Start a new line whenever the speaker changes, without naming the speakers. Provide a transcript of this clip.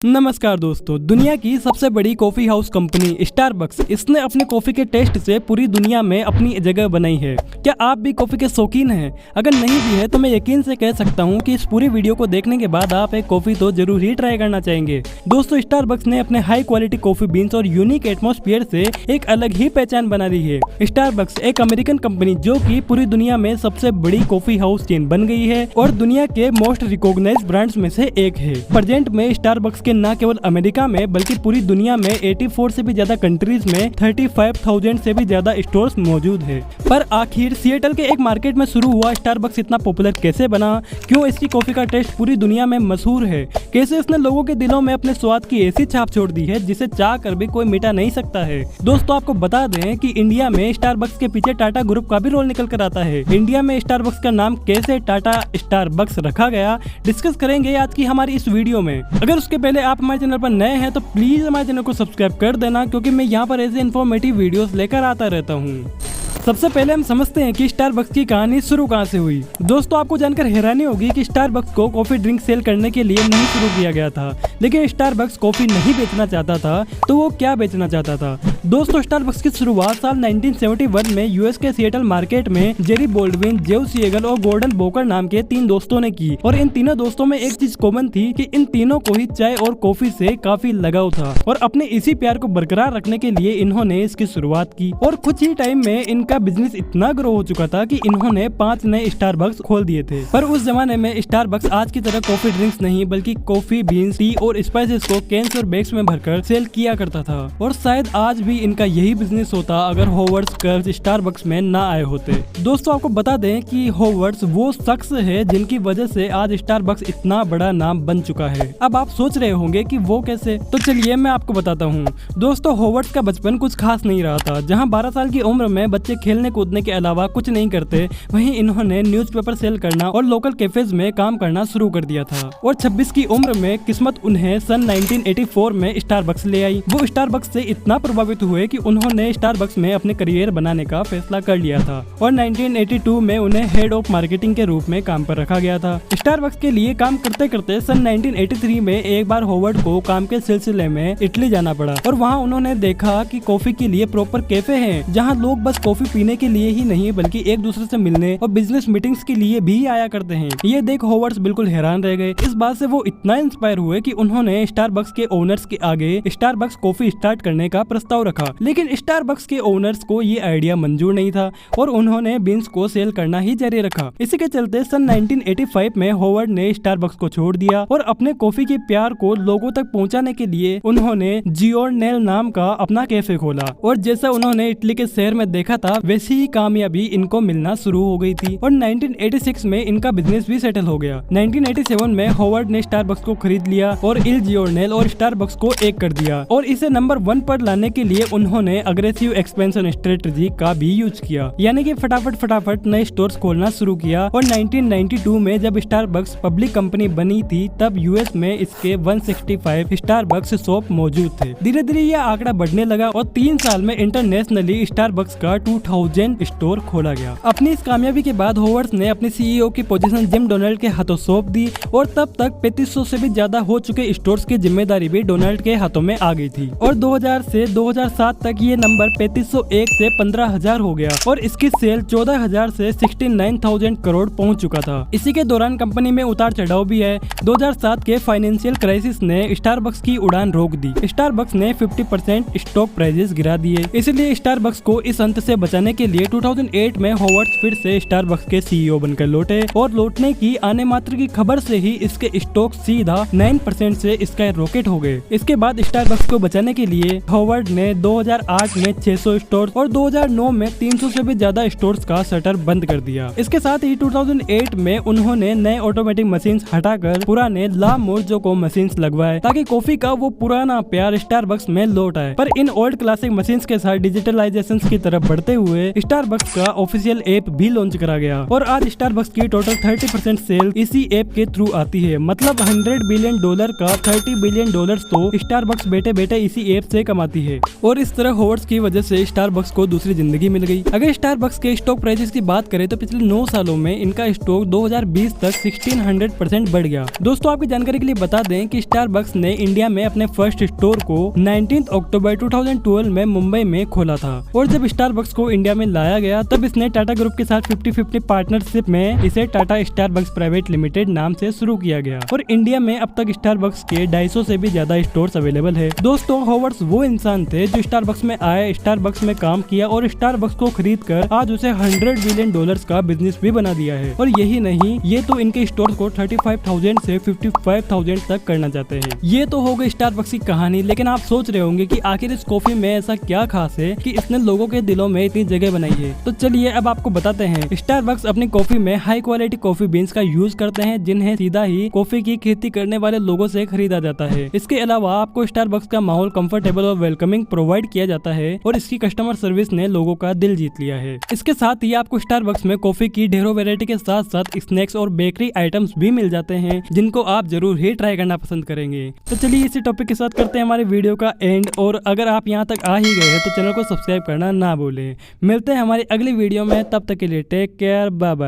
नमस्कार दोस्तों, दुनिया की सबसे बड़ी कॉफी हाउस कंपनी स्टारबक्स इसने अपने कॉफी के टेस्ट से पूरी दुनिया में अपनी जगह बनाई है। क्या आप भी कॉफी के शौकीन हैं? अगर नहीं भी है तो मैं यकीन से कह सकता हूं कि इस पूरी वीडियो को देखने के बाद आप एक कॉफी तो जरूर ही ट्राई करना चाहेंगे। दोस्तों, स्टारबक्स ने अपने हाई क्वालिटी कॉफी बीन्स और यूनिक एटमॉस्फेयर से एक अलग ही पहचान बना दी है। स्टारबक्स एक अमेरिकन कंपनी जो कि पूरी दुनिया में सबसे बड़ी कॉफी हाउस चेन बन गई है और दुनिया के मोस्ट रिकॉग्नाइज्ड ब्रांड्स में से एक है। प्रेजेंट में स्टारबक्स न केवल अमेरिका में बल्कि पूरी दुनिया में 84 से भी ज्यादा कंट्रीज में 35,000 से भी ज्यादा स्टोर्स मौजूद है। पर आखिर सिएटल के एक मार्केट में शुरू हुआ स्टारबक्स इतना पॉपुलर कैसे बना? क्यों इसकी कॉफी का टेस्ट पूरी दुनिया में मशहूर है? कैसे इसने लोगों के दिलों में अपने स्वाद की ऐसी छाप छोड़ दी है जिसे चाह कर भी कोई मिटा नहीं सकता है। दोस्तों, आपको बता दें कि इंडिया में स्टारबक्स के पीछे टाटा ग्रुप का भी रोल निकल कर आता है। इंडिया में स्टारबक्स का नाम कैसे टाटा स्टारबक्स रखा गया, डिस्कस करेंगे आज की हमारी इस वीडियो में। अगर उसके पहले आप हमारे चैनल पर नए हैं तो प्लीज हमारे चैनल को सब्सक्राइब कर देना, क्योंकि मैं यहाँ पर ऐसे इन्फॉर्मेटिव वीडियोस लेकर आता रहता हूँ। सबसे पहले हम समझते हैं कि स्टारबक्स की कहानी शुरू कहाँ से हुई। दोस्तों, आपको जानकर हैरानी होगी कि स्टारबक्स को कॉफी ड्रिंक सेल करने के लिए नहीं शुरू किया गया था, लेकिन स्टारबक्स कॉफी नहीं बेचना चाहता था तो वो क्या बेचना चाहता था? दोस्तों, स्टारबक्स की शुरुआत साल 1971 में यूएस के सिएटल मार्केट में जेरी बोल्डविन, जेव सिएगल और गॉर्डन बोकर नाम के 3 दोस्तों ने की। और इन तीनों दोस्तों में एक चीज कॉमन थी कि इन तीनों को ही चाय और कॉफी से काफी लगाव था और अपने इसी प्यार को बरकरार रखने के लिए इन्होंने इसकी शुरुआत की। और कुछ ही टाइम में इनका बिजनेस इतना ग्रो हो चुका था कि इन्होंने 5 नए स्टारबक्स खोल दिए थे। पर उस जमाने में स्टारबक्स आज की तरह कॉफी ड्रिंक्स नहीं बल्कि कॉफी, बीन्स, टी और स्पाइसेस को कैंस और बैग्स में भरकर सेल किया करता था। और शायद आज भी इनका यही बिजनेस होता अगर होवर्ड्स कर्ज स्टारबक्स में ना आए होते। दोस्तों, आपको बता दें कि होवर्ड्स वो शख्स है जिनकी वजह से आज स्टारबक्स इतना बड़ा नाम बन चुका है। अब आप सोच रहे होंगे कि वो कैसे, तो चलिए मैं आपको बताता हूँ। दोस्तों, होवर्ड्स का बचपन कुछ खास नहीं रहा था। जहाँ 12 साल की उम्र में बच्चे खेलने कूदने के अलावा कुछ नहीं करते, वहीं इन्होंने न्यूज़पेपर सेल करना और लोकल कैफेज में काम करना शुरू कर दिया था। और 26 की उम्र में किस्मत उन्हें सन 1984 में स्टारबक्स ले आई। वो स्टारबक्स से इतना प्रभावित हुए कि उन्होंने स्टारबक्स में अपने करियर बनाने का फैसला कर लिया था और 1982 में उन्हें हेड ऑफ मार्केटिंग के रूप में काम पर रखा गया था। स्टारबक्स के लिए काम करते करते सन 1983 में एक बार होवर्ड को काम के सिलसिले में इटली जाना पड़ा और वहाँ उन्होंने देखा कि कॉफी के लिए प्रॉपर कैफे हैं, जहाँ लोग बस कॉफी पीने के लिए ही नहीं बल्कि एक दूसरे से मिलने और बिजनेस मीटिंग्स के लिए भी आया करते हैं। ये देख होवर्ड्स बिल्कुल हैरान रह गए। इस बात से वो इतना इंस्पायर हुए कि उन्होंने स्टारबक्स के ओनर्स के आगे स्टारबक्स कॉफी स्टार्ट करने का प्रस्ताव रखा। लेकिन स्टारबक्स के ओनर्स को ये आइडिया मंजूर नहीं था और उन्होंने बीन्स को सेल करना ही जारी रखा। इसी के चलते सन 1985 में होवर्ड ने स्टारबक्स को छोड़ दिया और अपने कॉफी के प्यार को लोगों तक पहुँचाने के लिए उन्होंने जियोर्नेल नाम का अपना कैफे खोला। और जैसा उन्होंने इटली के शहर में देखा था वैसी ही कामयाबी इनको मिलना शुरू हो गई थी और 1986 में इनका बिजनेस भी सेटल हो गया। 1987 में होवर्ड ने स्टारबक्स को खरीद लिया और इल जियोर्नेल और स्टारबक्स को एक कर दिया और इसे नंबर 1 पर लाने के लिए उन्होंने अग्रेसिव एक्सपेंशन स्ट्रेटजी का भी यूज किया, यानी कि फटाफट नए स्टोर्स खोलना शुरू किया। और 1992 में जब स्टारबक्स पब्लिक कंपनी बनी थी तब यूएस में इसके 165 स्टारबक्स शॉप मौजूद थे। धीरे धीरे यह आंकड़ा बढ़ने लगा और 3 साल में इंटरनेशनली स्टारबक्स का 2000 स्टोर खोला गया। अपनी इस कामयाबी के बाद होवर्ड्स ने अपनी सीईओ की पोजीशन जिम डोनाल्ड के हाथों सौंप दी और तब तक 3500 से भी ज्यादा हो चुके स्टोर्स की जिम्मेदारी भी डोनाल्ड के हाथों में आ गई थी। और 2000 से 2007 तक ये नंबर 3501 से 15,000 हो गया और इसकी सेल 14,000 से 69,000 करोड़ पहुंच चुका था। इसी के दौरान कंपनी में उतार चढ़ाव भी है। 2007 के फाइनेंशियल क्राइसिस ने स्टारबक्स की उड़ान रोक दी। स्टारबक्स ने 50% स्टॉक प्राइसेस गिरा दिए। इसलिए स्टारबक्स को इस अंत से बचाने के लिए 2008 में होवर्ड्स फिर से स्टारबक्स के सीईओ बनकर लौटे और लौटने की आने मात्र की खबर से ही इसके स्टॉक सीधा 9% से स्काई रॉकेट हो गए। इसके बाद स्टारबक्स को बचाने के लिए होवर्ड ने 2008 में 600 स्टोर और 2009 में 300 से भी ज्यादा स्टोर्स का शटर बंद कर दिया। इसके साथ ही 2008 में उन्होंने नए ऑटोमेटिक मशीन हटाकर पुराने ला मोर्जो मशीन लगवाए ताकि कॉफी का वो पुराना प्यार स्टारबक्स में लौट आए। पर इन ओल्ड क्लासिक मशीन के साथ डिजिटलाइजेशन की तरफ बढ़ते हुए हुए स्टारबक्स का ऑफिशियल ऐप भी लॉन्च करा गया और आज स्टारबक्स की टोटल 30% सेल इसी ऐप के थ्रू आती है। मतलब $100 बिलियन का $30 बिलियन तो स्टारबक्स बैठे बैठे इसी ऐप से कमाती है। और इस तरह हॉवर्ड्स की वजह से स्टारबक्स को दूसरी जिंदगी मिल गई। अगर स्टारबक्स के स्टॉक प्राइसेस की बात करें तो पिछले 9 सालों में इनका स्टॉक 2020 तक 1600% बढ़ गया। दोस्तों आपकी जानकारी के लिए बता दें कि स्टारबक्स ने इंडिया में अपने फर्स्ट स्टोर को 19 अक्टूबर 2012 में मुंबई में खोला था और जब स्टारबक्स को इंडिया में लाया गया तब इसने टाटा ग्रुप के साथ 50-50 पार्टनरशिप में इसे टाटा स्टारबक्स प्राइवेट लिमिटेड नाम से शुरू किया गया और इंडिया में अब तक स्टारबक्स के 250 से भी ज्यादा स्टोर्स अवेलेबल है। दोस्तों हॉवर्ड्स वो इंसान थे जो स्टारबक्स में आए, स्टारबक्स में काम किया और स्टारबक्स को खरीद कर आज उसे $100 बिलियन का बिजनेस भी बना दिया है। और यही नहीं, ये तो इनके स्टोर को 35,000 से 55,000 तक करना चाहते हैं। ये तो हो गई स्टारबक्स की कहानी, लेकिन आप सोच रहे होंगे कि आखिर इस कॉफी में ऐसा क्या खास है कि इसने लोगों के दिलों में इतनी जगह बनाई है। तो चलिए अब आपको बताते हैं। स्टारबक्स अपनी कॉफी में हाई क्वालिटी कॉफी बीन्स का यूज करते हैं जिन्हें सीधा ही कॉफी की खेती करने वाले लोगों से खरीदा जाता है। इसके अलावा आपको स्टारबक्स का माहौल कंफर्टेबल और वेलकमिंग प्रोवाइड किया जाता है और इसकी कस्टमर सर्विस ने लोगों का दिल जीत लिया है। इसके साथ ही आपको स्टारबक्स में कॉफी की ढेरों वैरायटी के साथ साथ स्नैक्स और बेकरी आइटम्स भी मिल जाते हैं जिनको आप जरूर ही ट्राई करना पसंद करेंगे। तो चलिए इसी टॉपिक के साथ करते हैं हमारे वीडियो का एंड। और अगर आप यहाँ तक आ ही गए हैं तो चैनल को सब्सक्राइब करना ना भूलें। मिलते हैं हमारी अगली वीडियो में, तब तक के लिए टेक केयर, बाय बाय।